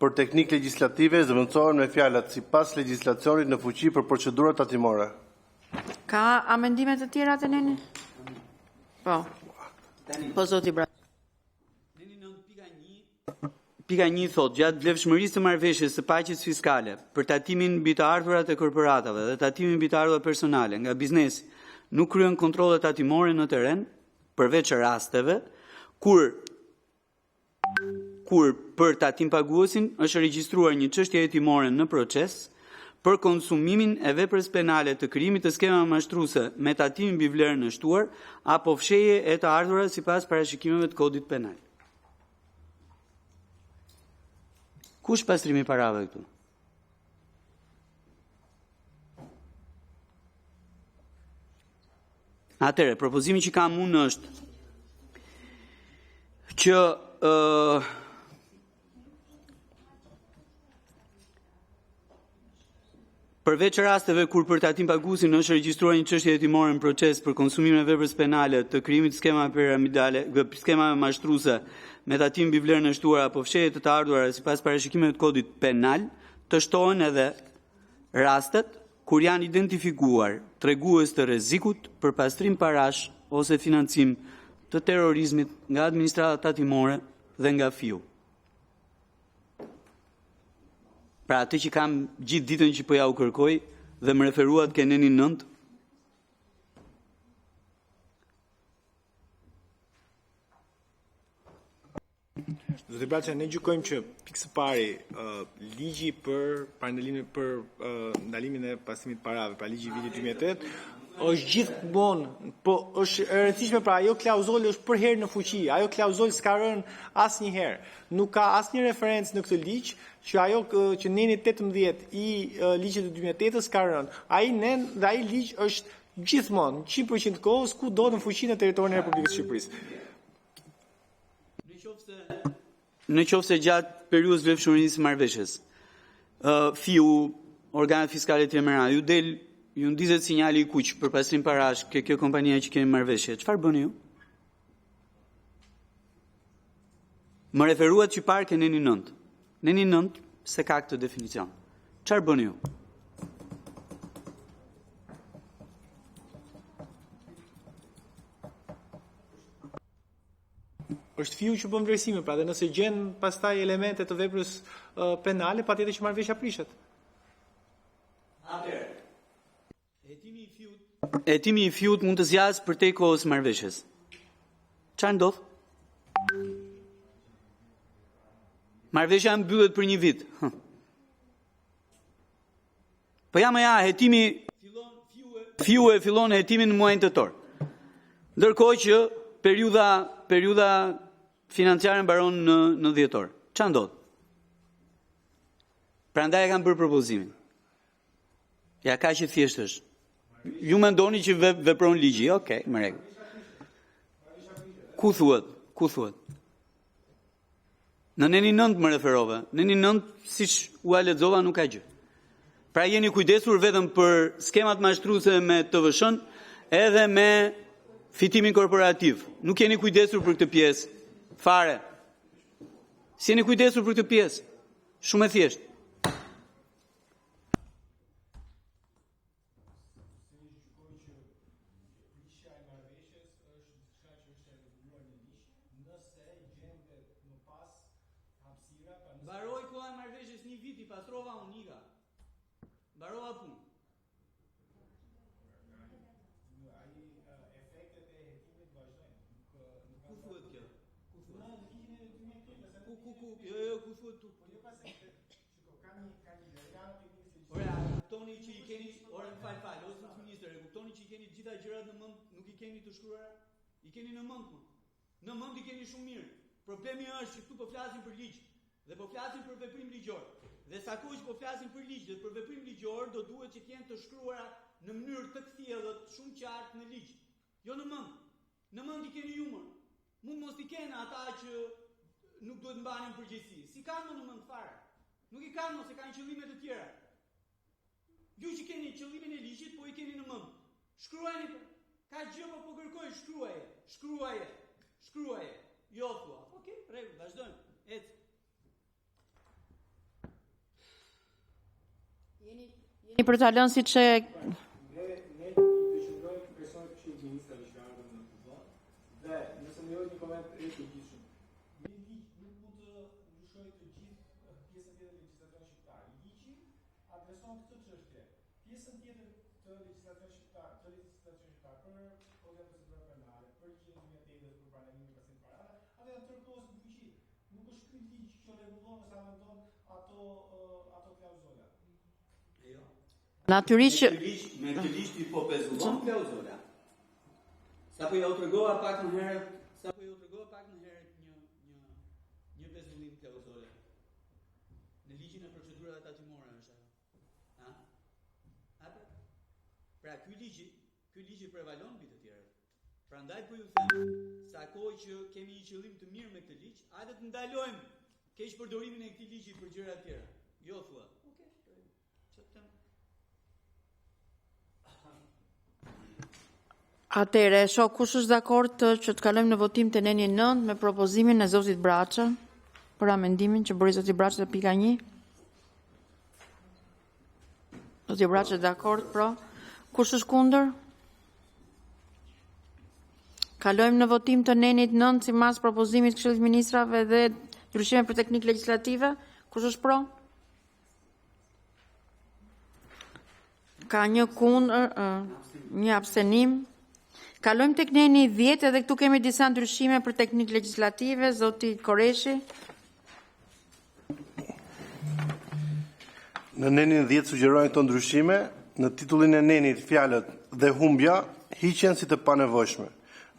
Për teknikë legjislative zëvendësohen me fjalat sipas legjislacionit në fuqi për procedurat tatimore. Ka amendime të tjera të neni? Po. Po zoti Bra. Pika 1 thot, gjatë vlefshmërisë të marrëveshjes së paqes fiskale për tatimin mbi të ardhurat e korporatave dhe tatimin mbi të ardhurat personale nga biznesi, nuk kryen kontrolle tatimore në terren, përveç rasteve kur për tatim paguesin është regjistruar një çështje hetimore në proces për konsumimin e veprës penale të krijimit të skema mashtruese me tatim mbi vlerën e shtuar apo fshehje e të ardhurat sipas parashikimeve të kodit penal. Kush pastrimi parave këtu? Atëre, propozimi që kam unë është që përveç rasteve kur për tatim paguesin është regjistruar një çështje hetimore në proces për konsumimin e veprës penale të krijimit të skema piramidale, skema mashtruese me tatim mbi vlerën e shtuar apo fshehje të ardhuara sipas parashikimeve të kodit penal, të shtohen edhe rastet kur janë identifikuar tregues të rrezikut për pastrim parash ose financim të terrorizmit nga administrata tatimore dhe nga FIU. Pra atë që kam gjithë ditën që po ja u kërkoj dhe më referuat ke nenin 9. Zoti Braça, ne gjykojmë që pikë së pari ligji për ndalimin e pasimit parave, pra ligji i vitit 2008, është gjithmonë, po është e rëndësishme, pra ajo klauzole është për herë në fuqi, ajo klauzole s'ka rënë asnjëherë. Nuk ka asnjë referencë në këtë ligj që ajo që neni 18 i ligjit të 2008-s ka rënë. Ai ligj është gjithmonë 100% kohës kudo në fuqi në territorin e Republikës së Shqipërisë. Në qoftë se gjatë periudhës vlefshmërisë së marrëveshjes, FIU, organet fiskale të tjera, ju ndizet sinjali i kuq për pastrim parash ke kjo kompania që kemi marrëveshje. Çfarë bëni ju? Më referuat që parë ke neni 9. Neni 9 se ka këtë definicion. Çfarë bëni ju? Është FIU që bën vlerësime, pra dhe nëse gjen pastaj elemente të veprës penale, patjetër që marrëveshja prishet. Atëherë, hetimi i FIU-t mund të zgjasë përtej kohës marrëveshjes. Çfarë ndodh? Marrëveshja mbyllet për 1 vit. Po ja, hetimi FIU e fillon hetimin në muajin tetor. Ndërkohë që periudha financiare mbaron në dhjetor. Çfarë ndodh? Prandaj e kam bërë propozimin. Ja ka që thjesht është. Ju mendoni që vepron ligji, okej, më rregull. Ku thuhet? Në neni 9 më referove. Neni 9, siç u lexova, nuk ka gjë. Pra jeni kujdesur vetëm për skemat mashtruese me TVSH-n edhe me fitimin korporativ. Nuk jeni kujdesur për këtë pjesë. Fare. Si jeni kujdesur për këtë pjesë? Shumë e thjeshtë. Mbaroi koha e marrëveshjes 1 vit, i pastrova unika. Mbarova punë. Kuptoni që i keni, fal, ose ministër, kuptoni që i keni gjitha gjërat në mend, nuk i keni të shkruara, i keni në mend. Në mend i keni shumë mirë. Problemi është që këtu po flasim për ligj dhe po flasim për veprim ligjor. Dhe sa kohë që po flasim për ligj dhe për veprim ligjor, do duhet që të jenë të shkruara në mënyrë të kthjellët shumë qartë në ligj. Jo në mend. Në mend i keni ju. Mund mos i kenë ata që nuk duhet mbanin përgjegjësi. Si kanë në mend fare? Nuk i kanë, ose kanë qëllime të tjera. Ju që keni qëllimin e ligjit, po i keni në mend. Shkruajeni. Ka gjë po kërkoj, shkruaje. Jo thua. Okej, rregull, vazhdojmë. Ec. Jeni për ta lënë siç e Ne i dëshirojmë personat që i ministrave që ardhën në kuvend dhe nëse më joni një koment të gjithshëm. Një ligj nuk mund të ndryshojë të gjithë pjesën tjetër të legjislacionit shqiptar. Ligji adreson këtë çështje. Pjesën tjetër të legjislacionit shqiptar, për kodin e procedurave penale, për ligjin e 2008 për paralimin e pasimit parave, atë janë tërkohës në fuqi. Nuk është ky ligj që rregullon ose amendon ato klauzola. Jo. natyrisht që Me këtë ligj ti po pezullon klauzola. Sapo ja u tregova pak më herët një pezullim klauzole. Në ligjin e procedurave tatimore është ajo. Ha? Apo? Pra ky ligj prevalon mbi të tjerët. Prandaj po ju them, sa kohë që kemi një qëllim të mirë me këtë ligj, hajde të ndalojmë keq përdorimin e këtij ligji për gjëra të tjera. Jo thua. Okej. Çfarë? atëre, shoh kush është dakord që të kalojmë në votim të nenjen 9 me propozimin e zotit Braça për amendimin që bëri zoti Braça te pika 1. Zoti Braça është dakord, pro. Kush është kundër? Kalojmë në votim të nenit 9 sipas propozimit të Këshillit të Ministrave dhe ndryshime për teknikë legjislative. Kush është pro? Ka një kundër, një abstenim. Kalojmë tek neni 10 edhe këtu kemi disa ndryshime për teknikë legjislative, zoti Koreshi. Në nenin 10 sugjerojnë këto ndryshime, në titullin e nenit fjalët dhe humbja hiqen si të panevojshme.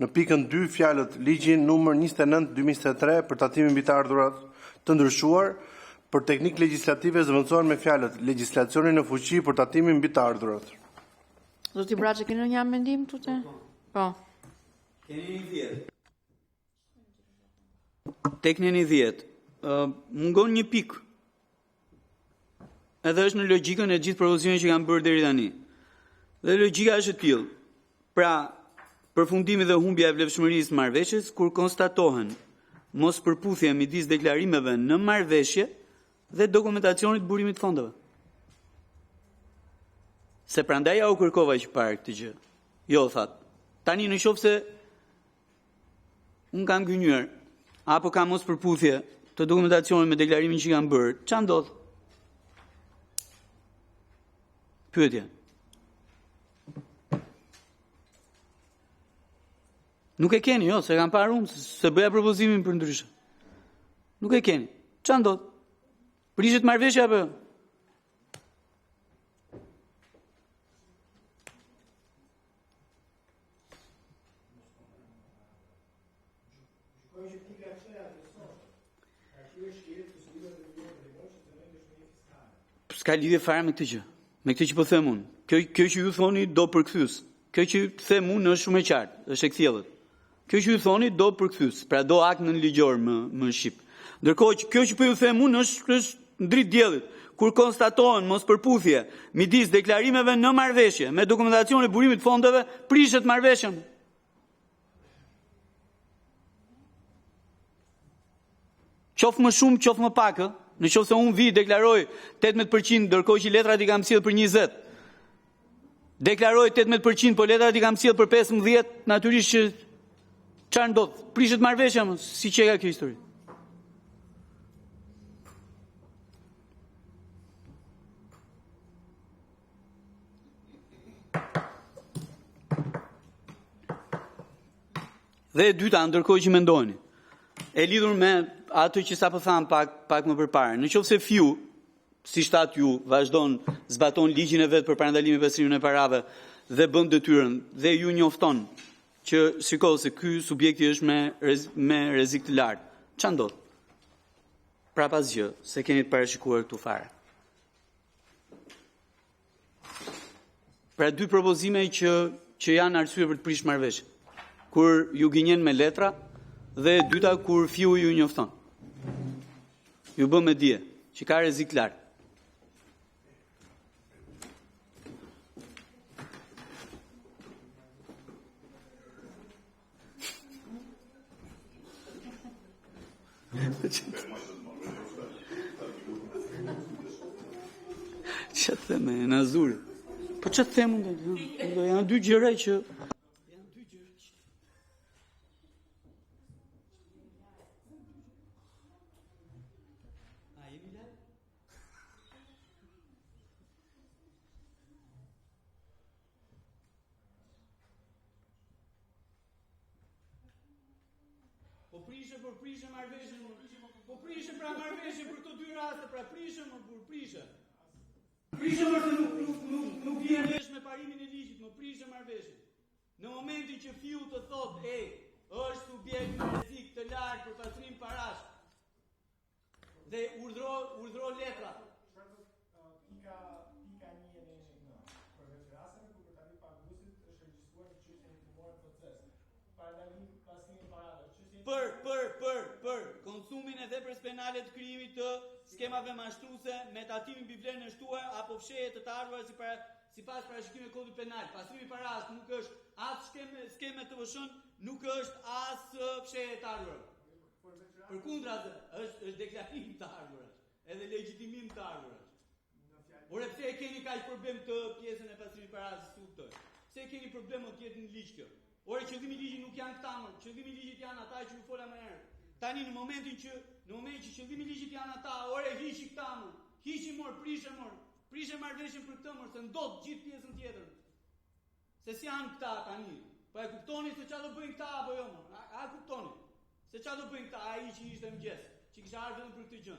Në pikën 2 fjalët ligjin numër 29/2023 për tatimin mbi të ardhurat të ndryshuar për teknikë legjislative zëvendësohen me fjalët legjislacioni në fuqi për tatimin mbi të ardhurat. Zoti Braçi, keni një mendim këtu te? Po. Keni një 10. Tek një 10. Mungon një pikë. Edhe është në logjikën e gjithë propozimeve që kanë bërë deri tani. Dhe logjika është e tillë. Pra, përfundimi dhe humbja e vlefshmërisë marrëveshjes kur konstatohen mos përputhje midis deklarimeve në marrëveshje dhe dokumentacionit burimit fondeve. Se prandaj ja u kërkova që parë këtë gjë. Jo, thatë. Tani në qoftë se unë kam gënjur apo kam mos përputhje të dokumentacionit me deklarimin që kanë bërë, ç'a ndodh? Pyetje. Nuk e keni, jo, se kam parë unë, se bëja propozimin për ndryshe. Nuk e keni. Ç'a ndodh? Prishet marrëveshja apo jo? S'ka lidhje fare me këtë gjë. Me këtë që po them unë. Kjo që ju thoni do përkthyes. Kjo që them unë është shumë e qartë, është e kthjellët. Kjo që ju thoni do përkthyes, pra do akt në ligjor më shqip. Ndërkohë që kjo që po ju them unë është ndrit diellit. Kur konstatohen mos përputhje midis deklarimeve në marrëveshje me dokumentacionin e burimit fondeve, prishet marrëveshja. Qoftë më shumë, qoftë më pak, në qoftë se unë vi deklaroj 18%, ndërkohë që letrat i kam sjell për 20. Deklaroj 18%, po letrat i kam sjell për 15, natyrisht që çfarë ndodh? Prishet marrëveshja, si që ka kjo histori. Dhe e dyta, ndërkohë që mendojeni, e lidhur me ato që sapo tham pak më përpara. Në qoftë se fiu, si shtat ju, vazhdon zbaton ligjin e vet për parandalimin e pasimit të parave dhe bën detyrën dhe ju njofton që shikoj se ky subjekti është me rrezik të lartë. Ç'a ndodh? Prapa asgjë, se keni të parashikuar këtu fare. Pra dy propozime që janë arsye për të prishur marrëveshje. Kur ju gënjen me letra dhe e dyta kur fiu ju njofton. Ju bën me dije që ka rrezik lart. Ç'a them, në azur. Po ç'a them unë? Do janë dy gjëra që prishë marrëveshjen, po prishë pra marrëveshjen për këto dy raste, pra prishë më burr, prishë. Prishë më se nuk vjen vesh me parimin e ligjit, më prishë marrëveshjen. Në momentin që fiu të thotë, është subjekt me rrezik të lartë për pastrim parash. Dhe urdhro letra. Për konsumin e vepres penale të krijimit të skemave mashtruese me tatimin mbi vlerën e shtuar apo fshehje të të ardhuara sipas parashikimit të kodit penal. Pastrimi i paras nuk është as skeme të vëshën, nuk është as fshehje të ardhuara. Përkundrazi, është deklarim të ardhuara, edhe legjitimim të ardhuara. Ore pse e keni kaq problem të pjesën e pastrimit të paras të kuptoj? Pse e keni problem të jetë në ligj kjo? Ore qëllimi i ligjit nuk janë këta më, qëllimi i ligjit janë ata që ju fola më herë. Tani në momentin që qëllimi i ligjit janë ata, ore hiqi këta më, hiqi prishe marrëveshjen për këtë më, se ndot gjithë pjesën tjetër. Se si janë këta tani. Po e kuptoni se çfarë do bëjnë këta apo jo më? A kuptoni? Se çfarë do bëjnë këta ai që ishte mëngjes, që kisha ardhur vetëm për këtë gjë.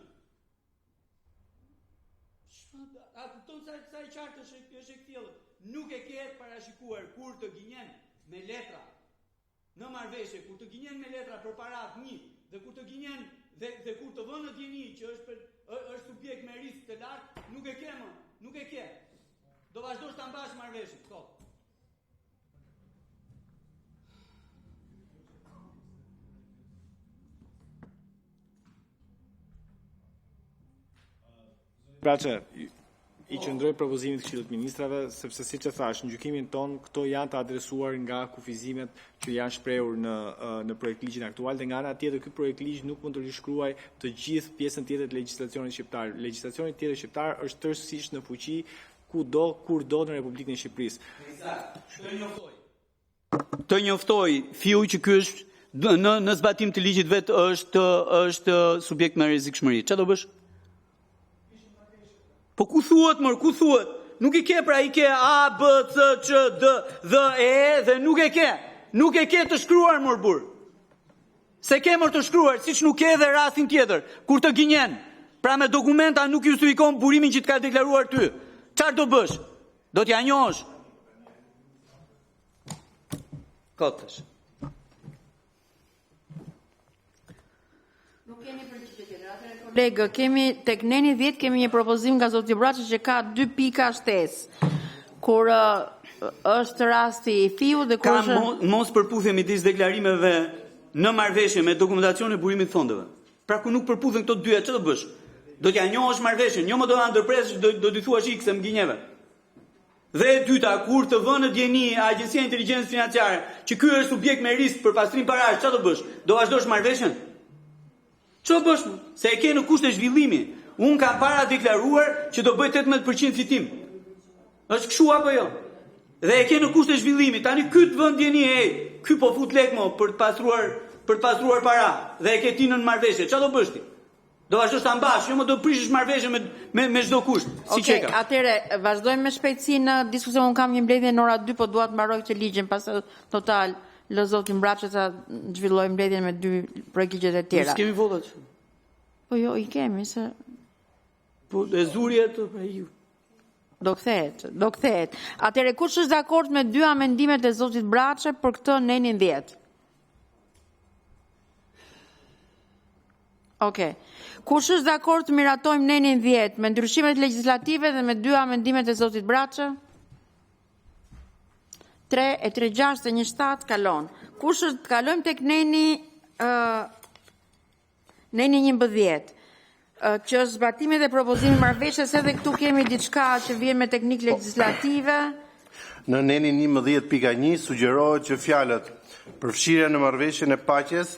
A kupton sa e qartë është e këtillë? Nuk e ke parashikuar kur të gënjen me letra në marrëveshje, kur të gënjen me letra për parat një, dhe kur të gënjen dhe kur të vënë në djeni që është subjekt me risk të lartë, nuk e ke më, nuk e ke. Do vazhdosh ta mbash marrëveshjen, stop. Braçe, i qëndroj propozimit të Këshillit të Ministrave, sepse siç e thash, në gjykimin ton këto janë të adresuar nga kufizimet që janë shprehur në projekt ligjin aktual, dhe nga ana tjetër ky projekt ligj nuk mund të rishkruaj të gjithë pjesën tjetër të legjislacionit shqiptar. Legjislacioni tjetër shqiptar është tërësisht në fuqi kurdo në Republikën e Shqipërisë. Të njoftoj fiu që ky është në zbatim të ligjit vet është subjekt me rrezikshmëri. Çfarë do bësh? Po ku thuhet mor, ku thuhet? Nuk i ke pra, i ke A, B, C, Q, D, D, E dhe nuk e ke. Nuk e ke të shkruar mor burr. Se ke mor të shkruar, siç nuk ke edhe rastin tjetër, kur të gënjen. Pra me dokumenta nuk justifikon burimin që të ka deklaruar ty. Çfarë do bësh? Do t'ja njohësh. Kotësh. Kolegë, kemi tek neni 10 kemi një propozim nga zoti Braçi që ka 2 pika shtesë. Kur është rasti i fiu dhe kur është mos përputhje midis deklarimeve në marrëveshje me dokumentacion e burimit të fondeve. Pra ku nuk përputhen këto dyja, ç'do bësh? Do t'ja njohësh marrëveshjen, jo më do ta ndërpresësh, do t'i thuash X se më gënjeve. Dhe e dyta, kur të vënë në djeni Agjencia e Inteligjencës Financiare, që ky është subjekt me risk për pastrim parash, ç'do bësh? Do vazhdosh marrëveshjen? Ço bësh? Se e ke në kushte zhvillimi. Unë kam para deklaruar që do bëj 18% fitim. Është kështu apo jo? Dhe e ke në kushte zhvillimi. Tani ky të vën djeni, ky po fut lek mo për të pastruar para dhe e ke ti në marrëveshje. Çfarë do bësh ti? Do vazhdosh ta mbash, jo më do prishësh marrëveshjen me çdo kusht. Si çeka. Okej, atëre vazhdojmë me shpejtësi në diskusion. Unë kam një mbledhje në ora 2, po dua të mbaroj këtë ligjin, pastaj total lë zotin Braçi ta zhvilloj mbledhjen me 2 projekte të tjera. Ne kemi votat. Po jo, i kemi se po e zurje të pra ju. Do kthehet. Atëre kush është dakord me 2 amendimet e zotit Braçi për këtë nenin 10? Okej. Kush është dakord të miratojmë nenin 10 me ndryshimet legjislative dhe me 2 amendimet e zotit Braçi? 3 e 3 6 e 1 7 kalon. Kush është kalojmë tek neni 11 që është zbatimi dhe propozimi marrëveshjes, edhe këtu kemi diçka që vjen me teknikë legjislative. Në nenin 11.1 sugjerohet që fjalët përfshirja në marrëveshjen e paqes